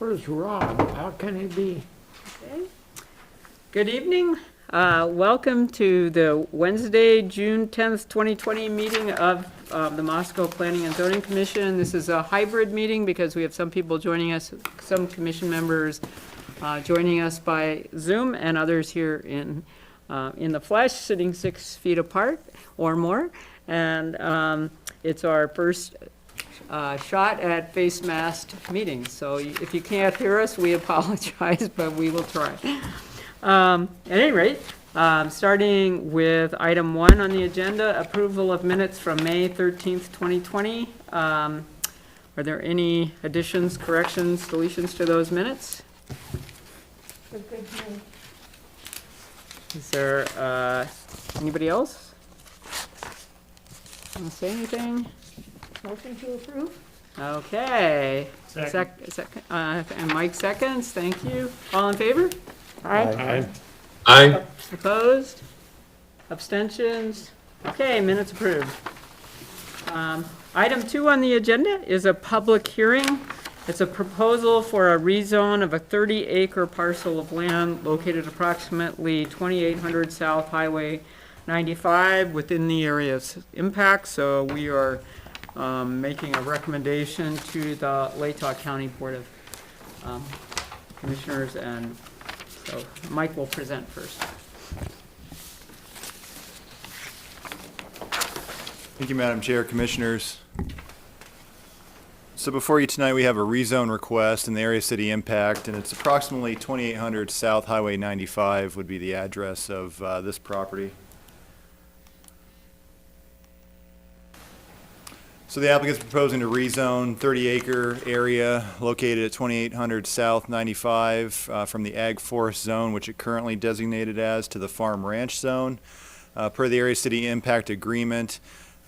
Where's Rob? How can he be? Okay. Good evening. Welcome to the Wednesday, June 10th, 2020 meeting of the Moscow Planning and Zoning Commission. This is a hybrid meeting because we have some people joining us, some commission members joining us by Zoom, and others here in the flesh, sitting 6 feet apart or more. And it's our first shot at face masked meetings. So if you can't hear us, we apologize, but we will try. At any rate, starting with item 1 on the agenda, approval of minutes from May 13th, 2020. Are there any additions, corrections, deletions to those minutes? Is there anybody else want to say anything? Motion to approve? Okay. And Mike seconds, thank you. All in favor? Aye. Aye. Opposed? Abstentions? Okay, minutes approved. Item 2 on the agenda is a public hearing. It's a proposal for a rezone of a 30-acre parcel of land located approximately 2800 South Highway 95 within the area's impact. So we are making a recommendation to the Latah County Board of Commissioners, and so Mike will present first. Thank you, Madam Chair, Commissioners. So before you tonight, we have a rezone request in the area city impact, and it's approximately 2800 South Highway 95 would be the address of this property. So the applicant's proposing to rezone 30-acre area located at 2800 South 95 from the Ag Forest Zone, which it currently designated as, to the Farm Ranch Zone. Per the Area City Impact Agreement,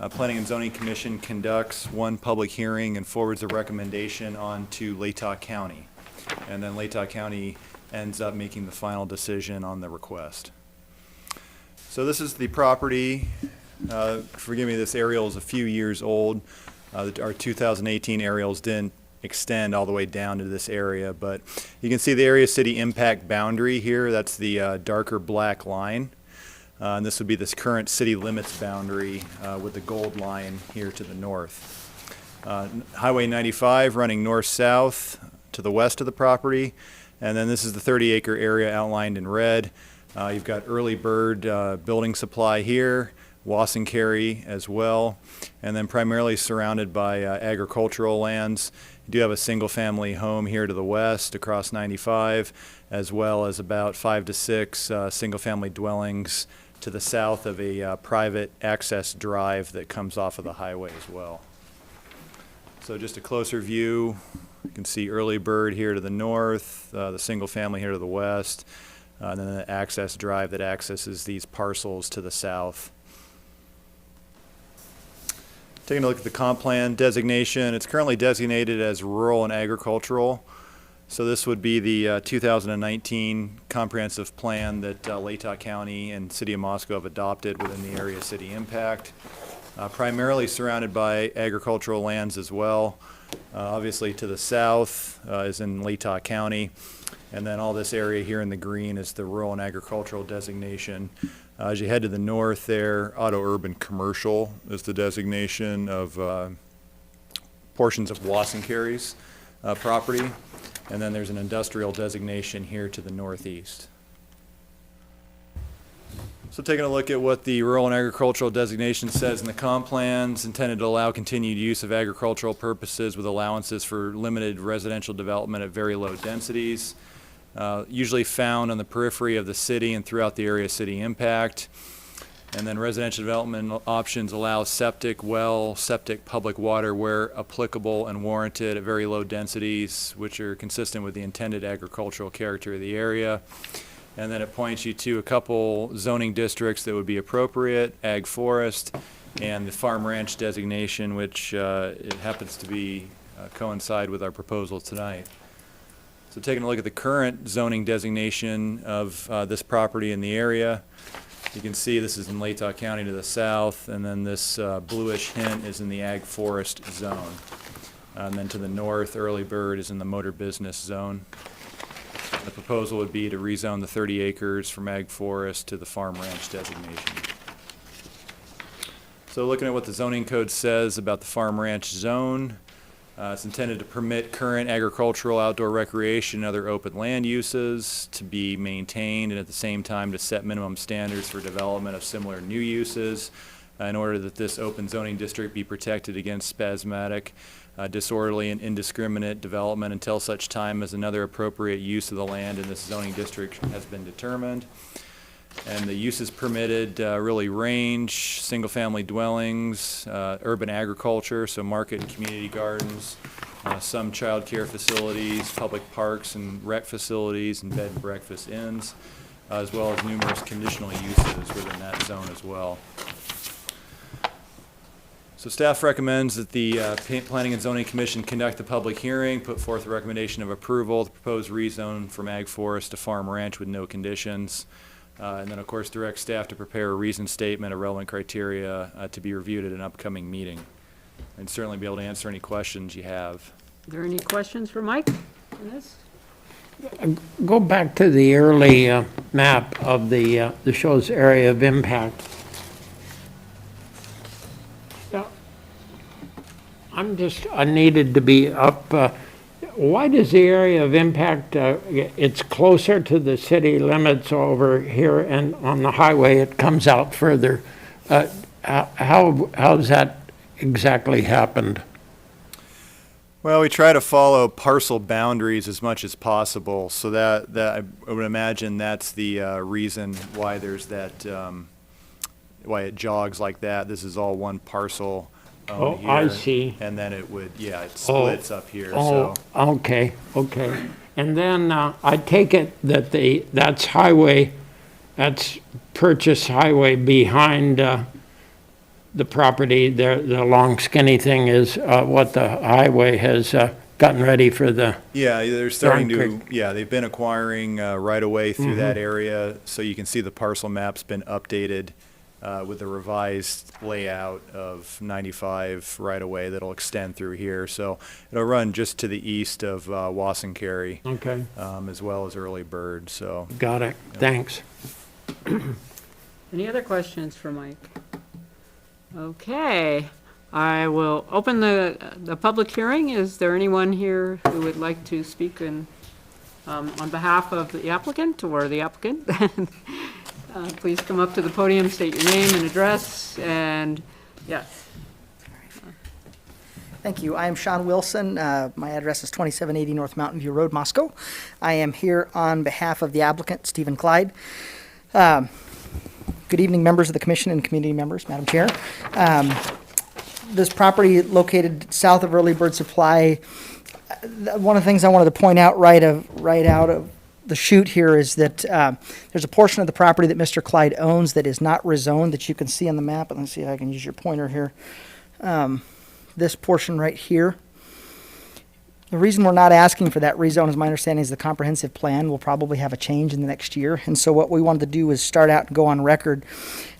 Planning and Zoning Commission conducts one public hearing and forwards the recommendation on to Latah County. And then Latah County ends up making the final decision on the request. So this is the property. Forgive me, this aerial is a few years old. Our 2018 aerials didn't extend all the way down to this area, but you can see the area city impact boundary here. That's the darker black line. And this would be this current city limits boundary with the gold line here to the north. Highway 95 running north-south to the west of the property. And then this is the 30-acre area outlined in red. You've got Early Bird building supply here, Wasson-Carey as well, and then primarily surrounded by agricultural lands. You do have a single-family home here to the west across 95, as well as about 5 to 6 single-family dwellings to the south of a private access drive that comes off of the highway as well. So just a closer view, you can see Early Bird here to the north, the single-family here to the west, and then the access drive that accesses these parcels to the south. Taking a look at the comp plan designation, it's currently designated as rural and agricultural. So this would be the 2019 comprehensive plan that Latah County and City of Moscow have adopted within the area city impact. Primarily surrounded by agricultural lands as well. Obviously to the south is in Latah County. And then all this area here in the green is the rural and agricultural designation. As you head to the north there, auto-urban commercial is the designation of portions of Wasson-Carey's property. And then there's an industrial designation here to the northeast. So taking a look at what the rural and agricultural designation says in the comp plans, intended to allow continued use of agricultural purposes with allowances for limited residential development at very low densities. Usually found on the periphery of the city and throughout the area city impact. And then residential development options allow septic well, septic public water where applicable and warranted at very low densities, which are consistent with the intended agricultural character of the area. And then it points you to a couple zoning districts that would be appropriate, Ag Forest and the Farm Ranch designation, which it happens to be coincide with our proposal tonight. So taking a look at the current zoning designation of this property in the area, you can see this is in Latah County to the south, and then this bluish hint is in the Ag Forest zone. And then to the north, Early Bird is in the motor business zone. The proposal would be to rezone the 30 acres from ag forest to the farm ranch designation. So looking at what the zoning code says about the farm ranch zone, it's intended to permit current agricultural, outdoor recreation, and other open land uses to be maintained, and at the same time to set minimum standards for development of similar new uses in order that this open zoning district be protected against spasmodic, disorderly, and indiscriminate development until such time as another appropriate use of the land in this zoning district has been determined. And the uses permitted really range: single-family dwellings, urban agriculture, so market and community gardens, some child care facilities, public parks and rec facilities, and bed and breakfast inns, as well as numerous conditional uses within that zone as well. So staff recommends that the Planning and Zoning Commission conduct a public hearing, put forth a recommendation of approval, the proposed rezone from ag forest to farm ranch with no conditions. And then, of course, direct staff to prepare a reasoned statement of relevant criteria to be reviewed at an upcoming meeting. And certainly be able to answer any questions you have. Are there any questions for Mike on this? Go back to the early map of the show's area of impact. Yeah. I needed to be up. Why does the area of impact, it's closer to the city limits over here, and on the highway it comes out further? How's that exactly happened? Well, we try to follow parcel boundaries as much as possible, so that I would imagine that's the reason why there's that, why it jogs like that. This is all one parcel. Oh, here, I see. And then it would, yeah, it splits up here. Oh, So okay. And then I take it that that's highway, that's purchase highway behind the property. The long skinny thing is what the highway has gotten ready for the. yeah, they're starting Darn to. Yeah, they've been acquiring right away through that area, so you can see the parcel map's been updated with the revised layout of 95 right away that'll extend through here. So it'll run just to the east of Wassencarry, Okay, as well as Early Bird. So got it. Thanks. Any other questions for Mike? Okay, I will open the public hearing. Is there anyone here who would like to speak on behalf of the applicant or the applicant? Please come up to the podium, state your name and address, and yes. Thank you. I am Sean Wilson. My address is 2780 North Mountain View Road, Moscow. I am here on behalf of the applicant, Stephen Clyde. Good evening, members of the commission and community members, Madam Chair. This property located south of Early Bird Supply, one of the things I wanted to point out right out of the chute here is that there's a portion of the property that Mr. Clyde owns that is not rezoned that you can see on the map. And let's see if I can use your pointer here. This portion right here. The reason we're not asking for that rezone, as my understanding is the comprehensive plan will probably have a change in the next year. And so what we wanted to do is start out and go on record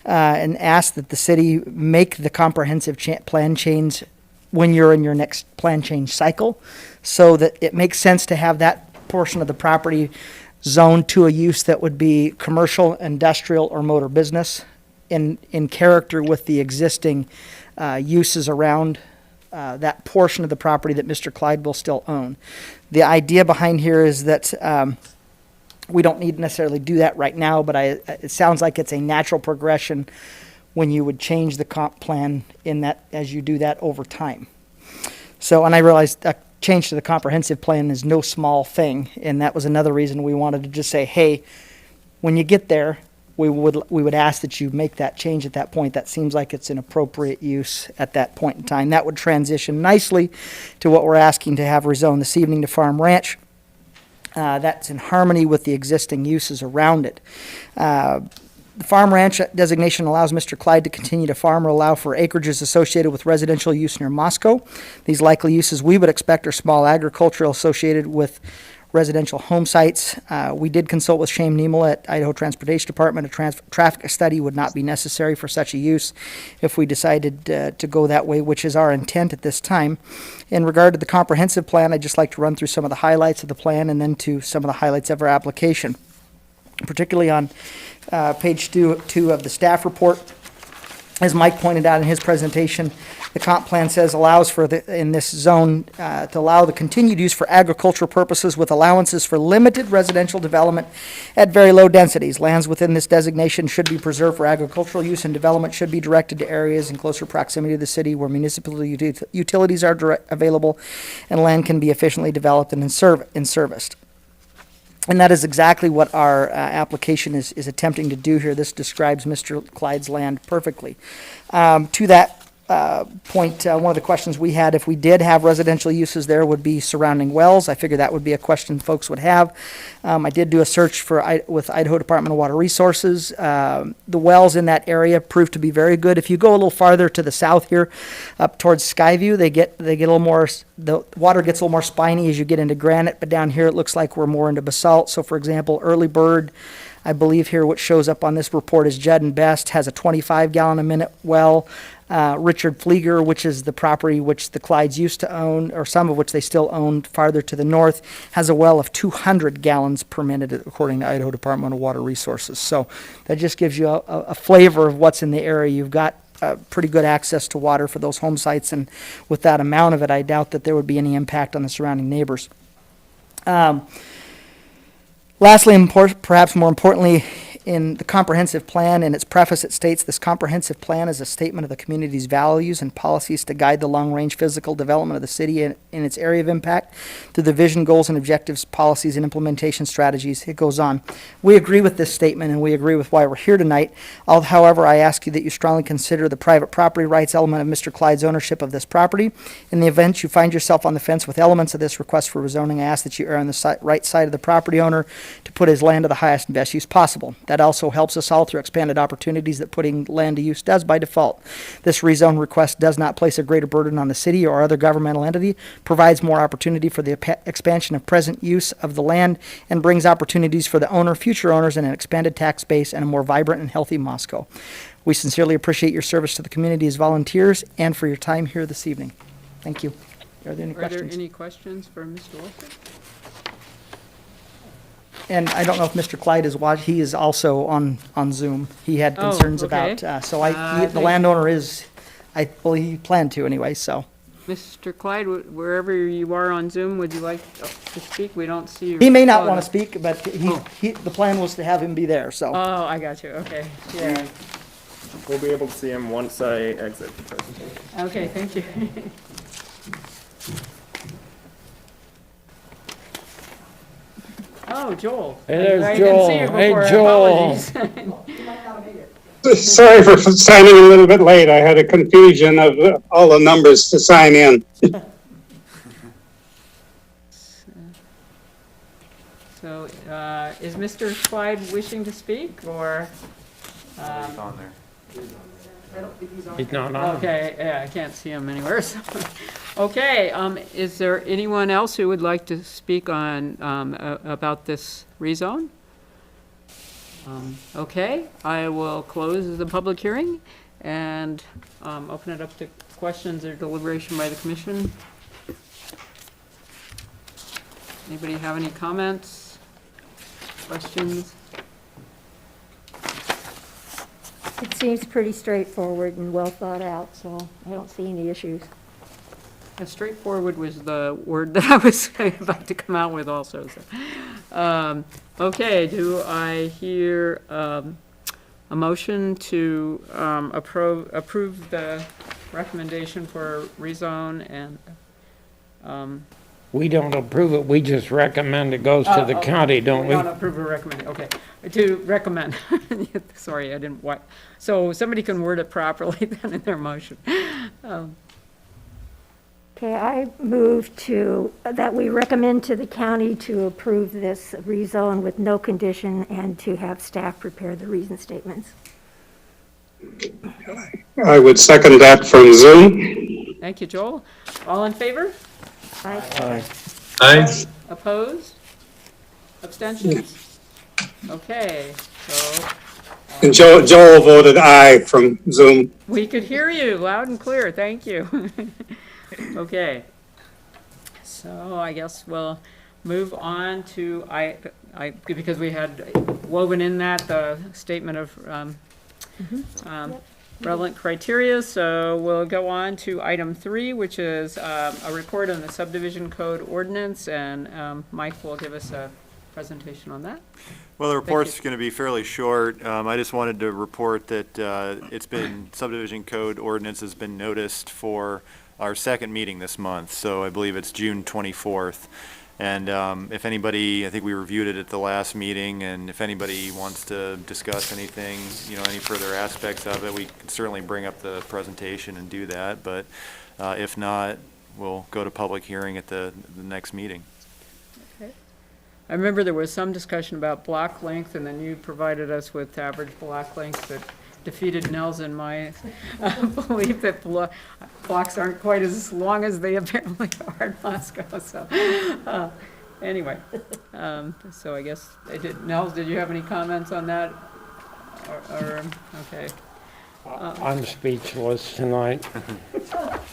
and ask that the city make the comprehensive plan change when you're in your next plan change cycle, so that it makes sense to have that portion of the property zoned to a use that would be commercial, industrial, or motor business in character with the existing uses around that portion of the property that Mr. Clyde will still own. The idea behind here is that we don't need to necessarily do that right now, but it sounds like it's a natural progression when you would change the comp plan in that as you do that over time. So, and I realized a change to the comprehensive plan is no small thing, and that was another reason we wanted to just say, hey, when you get there, we would ask that you make that change at that point. That seems like it's an appropriate use at that point in time. That would transition nicely to what we're asking to have rezoned this evening to farm ranch. That's in harmony with the existing uses around it. The farm ranch designation allows Mr. Clyde to continue to farm or allow for acreages associated with residential use near Moscow. These likely uses we would expect are small agricultural associated with residential home sites. We did consult with Shane Nemel at Idaho Transportation Department. A traffic study would not be necessary for such a use if we decided to go that way, which is our intent at this time. In regard to the comprehensive plan, I'd just like to run through some of the highlights of the plan and then to some of the highlights of our application. Particularly on page two of the staff report. As Mike pointed out in his presentation, the comp plan says allows for in this zone to allow the continued use for agricultural purposes with allowances for limited residential development at very low densities. Lands within this designation should be preserved for agricultural use, and development should be directed to areas in closer proximity to the city where municipal utilities are available and land can be efficiently developed and serviced. And that is exactly what our application is attempting to do here. This describes Mr. Clyde's land perfectly. To that point, one of the questions we had, if we did have residential uses there, would be surrounding wells. I figured that would be a question folks would have. I did do a search with Idaho Department of Water Resources. The wells in that area proved to be very good. If you go a little farther to the south here, up towards Skyview, they get a little more. The water gets a little more spiny as you get into granite, but down here it looks like we're more into basalt. So, for example, Early Bird, I believe here what shows up on this report is Judd and Best, has a 25 gallon a minute well. Richard Flieger, which is the property which the Clydes used to own, or some of which they still own farther to the north, has a well of 200 gallons per minute, according to Idaho Department of Water Resources. So that just gives you a flavor of what's in the area. You've got pretty good access to water for those home sites, and with that amount of it, I doubt that there would be any impact on the surrounding neighbors. Lastly, and perhaps more importantly, in the comprehensive plan, in its preface, it states this comprehensive plan is a statement of the community's values and policies to guide the long-range physical development of the city in its area of impact through the vision, goals, and objectives, policies, and implementation strategies. It goes on. We agree with this statement, and we agree with why we're here tonight. However, I ask you that you strongly consider the private property rights element of Mr. Clyde's ownership of this property. In the event you find yourself on the fence with elements of this request for rezoning, I ask that you err on the right side of the property owner to put his land to the highest and best use possible. That also helps us all through expanded opportunities that putting land to use does by default. This rezone request does not place a greater burden on the city or other governmental entity, provides more opportunity for the expansion of present use of the land, and brings opportunities for the owner, future owners, and an expanded tax base and a more vibrant and healthy Moscow. We sincerely appreciate your service to the community as volunteers and for your time here this evening. Thank you. Are there any questions? Are there any questions for Mr. Wilson? And I don't know if Mr. Clyde is watching. He is also on Zoom. He had concerns okay. about, the think- landowner is, I believe he planned to anyway, so. Mr. Clyde, wherever you are on Zoom, would you like to speak? We don't see you. He may not want to speak, but the plan was to have him be there, so. Oh, I got you, okay, yeah, We'll be able to see him once I exit the presentation. okay, thank you. Oh, Joel. Hey, there's I didn't see you Joel. Hey, before. Joel. Apologies. Sorry for signing a little bit late. I had a confusion of all the numbers to sign in. So, is Mr. Clyde wishing to speak, or? It's on there. He's not on. Okay, yeah, I can't see him anywhere, so. Okay, is there anyone else who would like to speak on, about this rezone? Okay, I will close the public hearing and, open it up to questions or deliberation by the commission. Anybody have any comments, questions? It seems pretty straightforward and well thought out, so I don't see any issues. Straightforward was the word that I was about to come out with also. So. Okay, do I hear a motion to approve the recommendation for rezone and We don't approve it, we just recommend it goes to the county, don't we? don't approve or recommend, okay. To recommend. Sorry, I didn't, so somebody can word it properly then in their motion. Okay, I move that we recommend to the county to approve this rezone with no condition and to have staff prepare the reason statements. I would second that from Zoom. Thank you, Joel. All in favor? Aye. Aye. Opposed? Abstentions? Okay, so And Joel voted aye from Zoom. we could hear you loud and clear, thank you. Okay. So I guess we'll move on to, because we had woven in that the statement of relevant criteria, so we'll go on to item 3, which is a report on the subdivision code ordinance, and Mike will give us a presentation on that. Well, the you. report's going to be fairly short. I just wanted to report that subdivision code ordinance has been noticed for our second meeting this month, so I believe it's June 24th. And if anybody, I think we reviewed it at the last meeting, and if anybody wants to discuss anything, any further aspects of it, we can certainly bring up the presentation and do that. But if not, we'll go to public hearing at the next meeting. I remember there was some discussion about block length, and then you provided us with average block lengths that defeated Nels and my belief that blocks aren't quite as long as they apparently are in Moscow, so, anyway. So I guess, Nels, did you have any comments on that? Okay. I'm speechless tonight.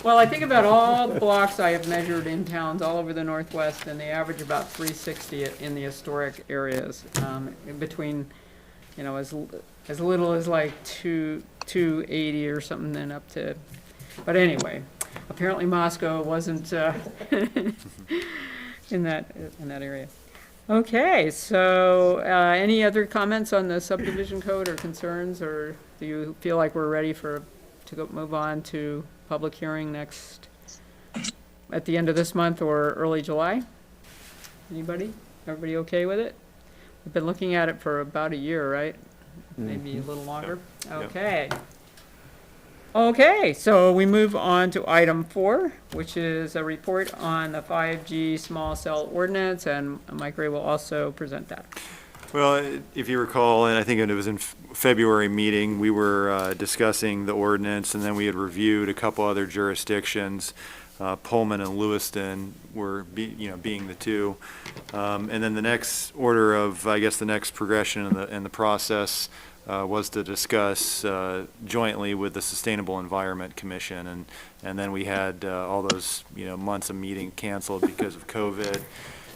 Well, I think about all the blocks I have measured in towns all over the Northwest, and they average about 360 in the historic areas, between, as little as like 280 or something, then up to, but anyway, apparently Moscow wasn't in that area. Okay, so any other comments on the subdivision code or concerns, or do you feel like we're ready to move on to public hearing at the end of this month or early July? Anybody? Everybody okay with it? We've been looking at it for about a year, right? Maybe a little longer? Yep. Okay. Okay, so we move on to item 4, which is a report on the 5G small cell ordinance, and Mike Ray will also present that. Well, if you recall, and I think it was in February meeting, we were discussing the ordinance, and then we had reviewed a couple other jurisdictions. Pullman and Lewiston were being the two. And then the next order of, I guess, the next progression in the process was to discuss jointly with the Sustainable Environment Commission, and then we had all those months of meeting canceled because of COVID,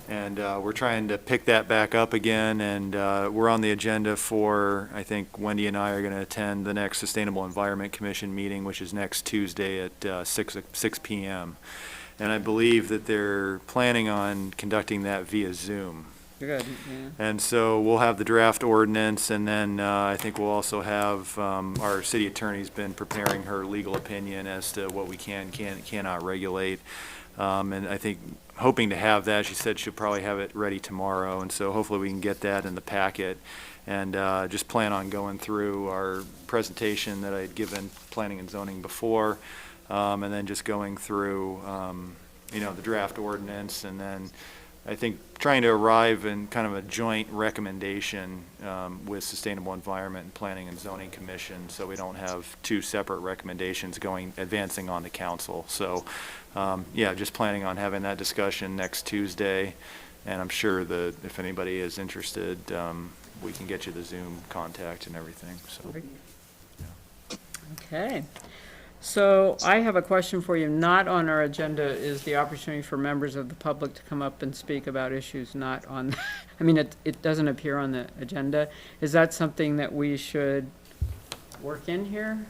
and we're trying to pick that back up again, and we're on the agenda for, I think Wendy and I are going to attend the next Sustainable Environment Commission meeting, which is next Tuesday at 6 p.m. And I believe that they're planning on conducting that via Zoom. Good, yeah. And so we'll have the draft ordinance, and then I think we'll also have, our city attorney's been preparing her legal opinion as to what we cannot regulate. And I think, hoping to have that, she said she'll probably have it ready tomorrow, and so hopefully we can get that in the packet. And just plan on going through our presentation that I had given planning and zoning before, and then just going through, the draft ordinance, and then I think trying to arrive in kind of a joint recommendation with Sustainable Environment and Planning and Zoning Commission, so we don't have two separate recommendations advancing on to council. So, just planning on having that discussion next Tuesday, and I'm sure that if anybody is interested, we can get you the Zoom contact and everything. So. Okay. So I have a question for you. Not on our agenda is the opportunity for members of the public to come up and speak about issues not on, it doesn't appear on the agenda. Is that something that we should work in here?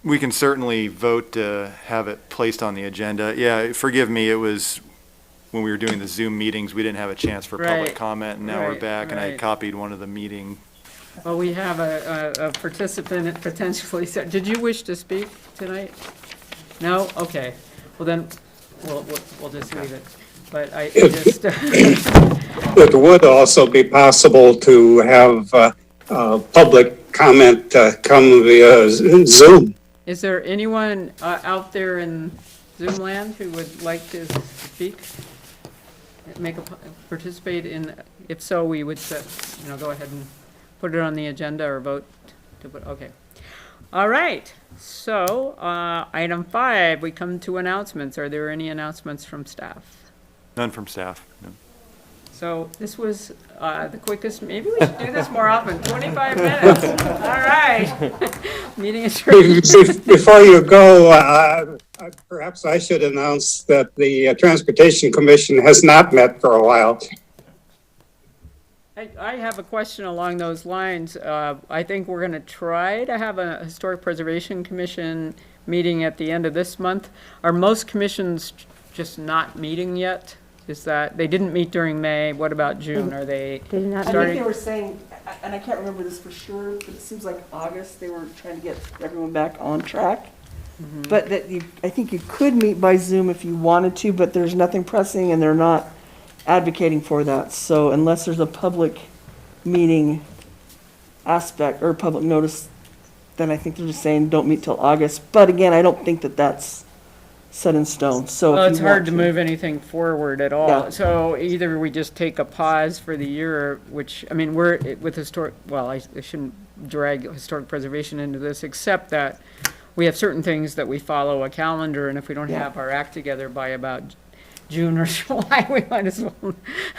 We can certainly vote to have it placed on the agenda. Yeah, forgive me, it was when we were doing the Zoom meetings, we didn't have a chance for public Right. comment, and now we're Right, back, and I right. copied one of the meeting. Well, we have a participant potentially said, did you wish to speak tonight? No? Okay. Well, then, we'll just leave it. But I just, It would also be possible to have public comment come via Zoom. is there anyone out there in Zoom land who would like to speak? Participate in, if so, we would go ahead and put it on the agenda or vote to put, okay. All right, so, item 5, we come to announcements. Are there any announcements from staff? None from staff, no. So this was the quickest, maybe we should do this more often, 25 minutes. All right. Meeting adjourned. Before you go, perhaps I should announce that the Transportation Commission has not met for a while. I have a question along those lines. I think we're going to try to have a Historic Preservation Commission meeting at the end of this month. Are most commissions just not meeting yet? Is that, they didn't meet during May, what about June? Are they They did not- I think starting? they were saying, and I can't remember this for sure, but it seems like August, they were trying to get everyone back on track. But that you, I think you could meet by Zoom if you wanted to, but there's nothing pressing and they're not advocating for that. So unless there's a public meeting aspect or public notice, then I think they're just saying don't meet till August. But again, I don't think that that's set in stone, so. Well, if it's you hard want to move anything forward at all. Yeah. So either we just take a pause for the year, which, I mean, we're with historic, well, I shouldn't drag historic preservation into this, except that we have certain things that we follow a calendar, and if we don't Yeah. have our act together by about June or July, we might as well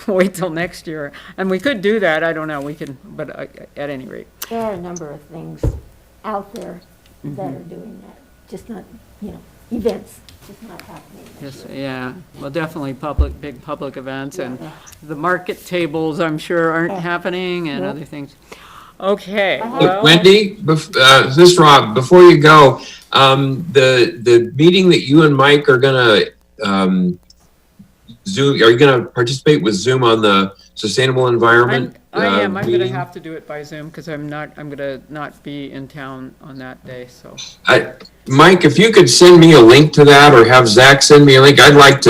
wait till next year. And we could do that, I don't know, we can, but at any rate. There are a number of things out there that are doing that, just not, events, just not happening. Yes, yeah, well, definitely big public events, and the market tables, I'm sure, aren't happening, and other things. Okay, well. Wendy, this is Rob. Before you go, the meeting that you and Mike are gonna Zoom, are you gonna participate with Zoom on the sustainable environment? I am, I'm gonna meeting? have to do it by Zoom, because I'm gonna not be in town on that day, so. Mike, if you could send me a link to that, or have Zach send me a link, I'd like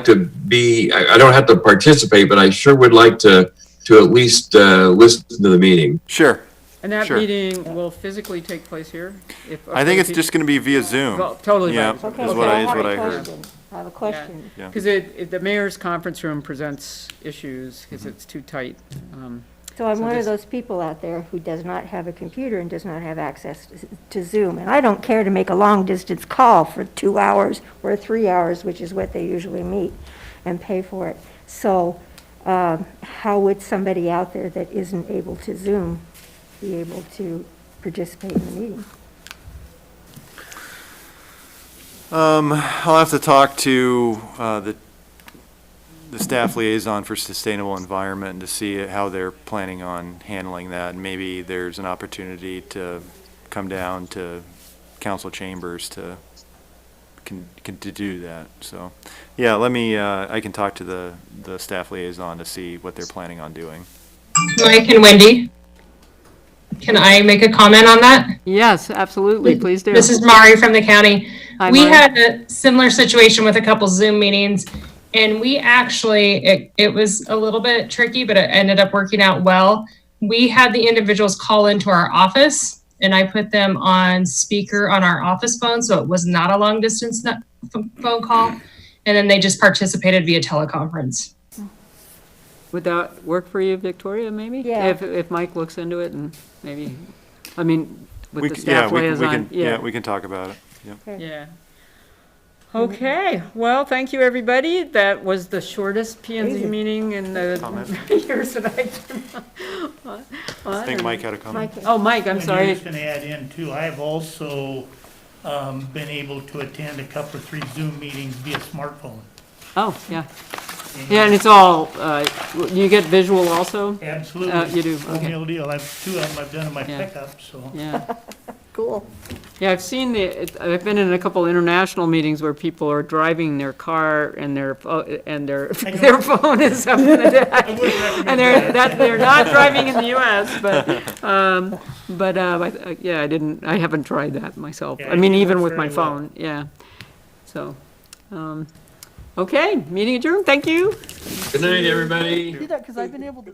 to be, I don't have to participate, but I sure would like to at least listen to the meeting. Sure. And that Sure. meeting will physically take place here? I think it's just going to be via Zoom. Well, totally. Yeah, by- Okay, is so what I have a heard. question. I have a question. Yeah. Because the mayor's conference room presents issues, because it's too tight. So I'm So one of this- those people out there who does not have a computer and does not have access to Zoom. And I don't care to make a long-distance call for 2 hours or 3 hours, which is what they usually meet, and pay for it. So how would somebody out there that isn't able to Zoom be able to participate in the meeting? I'll have to talk to the staff liaison for sustainable environment to see how they're planning on handling that. And maybe there's an opportunity to come down to council chambers to do that. So, yeah, I can talk to the staff liaison to see what they're planning on doing. Mike and Wendy, can I make a comment on that? Yes, absolutely, please do. This is Mari from the county. Hi, We Mari. had a similar situation with a couple Zoom meetings, and we actually, it was a little bit tricky, but it ended up working out well. We had the individuals call into our office, and I put them on speaker on our office phone, so it was not a long distance phone call, and then they just participated via teleconference. Would that work for you, Victoria, maybe? Yeah. If Mike looks into it and maybe, I mean, with the Yeah, staff we liaison, can, yeah, we can talk about it. Yeah. Yeah. Okay, well, thank you, everybody. That was the shortest P and Z meeting in the years that I've been on. I think Mike had a comment. Mike, Oh, Mike, I'm And sorry. I'm just gonna add in too, I've also been able to attend a couple or 3 Zoom meetings via smartphone. Oh, yeah. Yeah, and it's all, you get visual also? Absolutely. You do, Full okay. meal deal. I've 2 of them I've done in my Yeah. pickup, so. Yeah. cool. Yeah, I've seen I've been in a couple international meetings where people are driving their car and their their phone is up in the deck. I wouldn't recommend And they're not driving in the US, but I haven't tried that myself. Yeah, I mean, it even works with my very well. phone, yeah. So, okay, meeting adjourned, thank you. Good night, everybody. Do that, because I've been able to